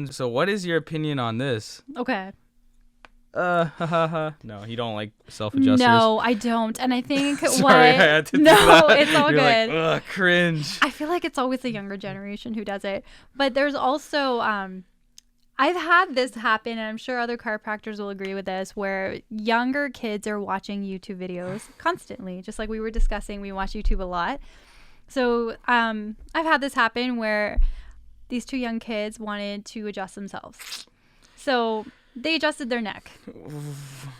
So what is your opinion on this? Okay. No, you don't like self-adjusters? No, I don't. And I think Sorry, I had to do no, that. it's all You're good. like, ugh, cringe. I feel like it's always the younger generation who does it. But there's also I've had this happen, and I'm sure other chiropractors will agree with this, where younger kids are watching YouTube videos constantly. Just like we were discussing, we watch YouTube a lot. So I've had this happen where these two young kids wanted to adjust themselves. So they adjusted their neck.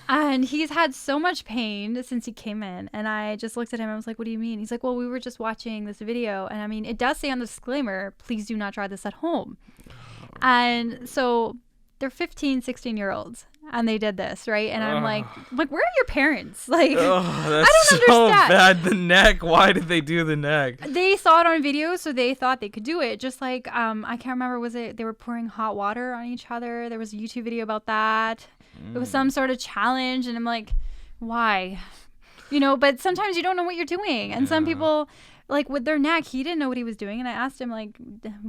And he's had so much pain since he came in. And I just looked at him and I was like, what do you mean? He's like, well, we were just watching this video. And I mean, it does say on the disclaimer, please do not try this at home. And so they're 15, 16-year-olds. And they did this, right? And I'm like, where are your parents? Like, That's I don't so understand. bad. The neck. Why did they do the neck? They saw it on video, so they thought they could do it. Just like, I can't remember, was it they were pouring hot water on each other? There was a YouTube video about that. It was some sort of challenge, and I'm like, why? But sometimes you don't know what you're doing. And some people, like with their neck, he didn't know what he was doing. And I asked him, like,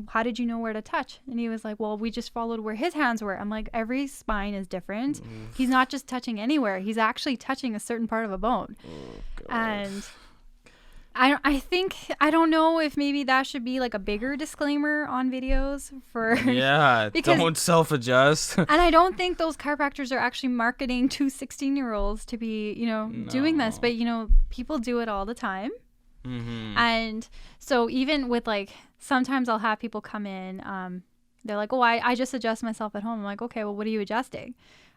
how did you know where to touch? And he was like, well, we just followed where his hands were. I'm like, every spine is different. He's not just touching anywhere. He's actually touching a certain part of a bone. And I don't know if maybe that should be like a bigger disclaimer on videos for don't self-adjust. And I don't think those chiropractors are actually marketing to 16-year-olds to be doing this, but people do it all the time. And so even with like sometimes I'll have people come in, they're like, oh, I just adjust myself at home. I'm like, okay, well, what are you adjusting?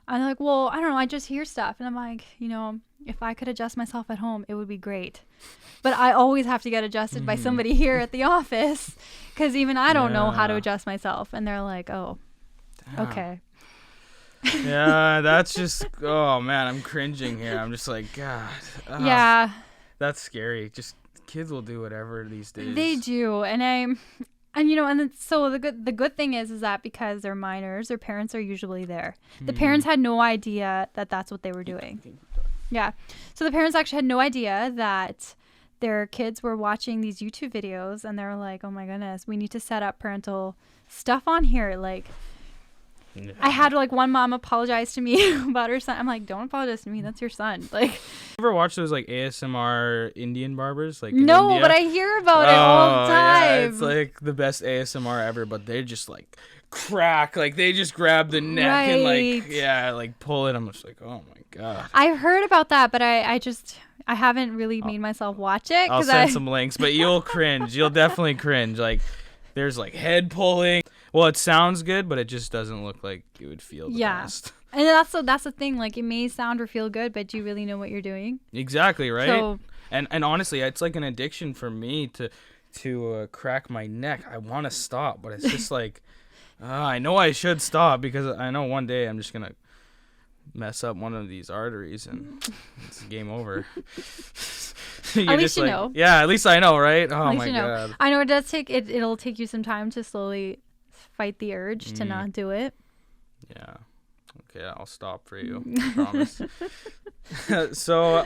And they're like, well, I don't know, I just hear stuff. And I'm like, if I could adjust myself at home, it would be great. But I always have to get adjusted by somebody here at the office because even I don't know how to adjust myself. And they're like, oh, okay. Yeah, that's just, oh man, I'm cringing here. I'm just like, God. Yeah. That's scary. Just kids will do whatever these days. They do. So the good thing is that because they're minors, their parents are usually there. The parents had no idea that that's what they were doing. Yeah. So the parents actually had no idea that their kids were watching these YouTube videos, and they're like, oh my goodness, we need to set up parental stuff on here. Like, I had like one mom apologize to me about her son. I'm like, don't apologize to me. That's your son. Like, you ever watch those like ASMR Indian barbers? Like no, India? but I hear about it all the time. Yeah, it's like the best ASMR ever, but they're just like crack. Like they just grab the neck and like pull it. I'm just like, oh my God. I've heard about that, but I haven't really made myself watch it. I'll send some links, but you'll cringe. You'll definitely cringe. Like there's like head pulling. Well, it sounds good, but it just doesn't look like it would feel the best. And that's the thing. Like, it may sound or feel good, but do you really know what you're doing? Exactly, right? So, and honestly, it's like an addiction for me to crack my neck. I want to stop, but it's just like, I know I should stop because I know one day I'm just going to mess up one of these arteries and it's game over. At least you know. Yeah, at least I know, right? Oh, my God. I know it does it'll take you some time to slowly fight the urge to not do it. Yeah. Okay, I'll stop for you. I promise. So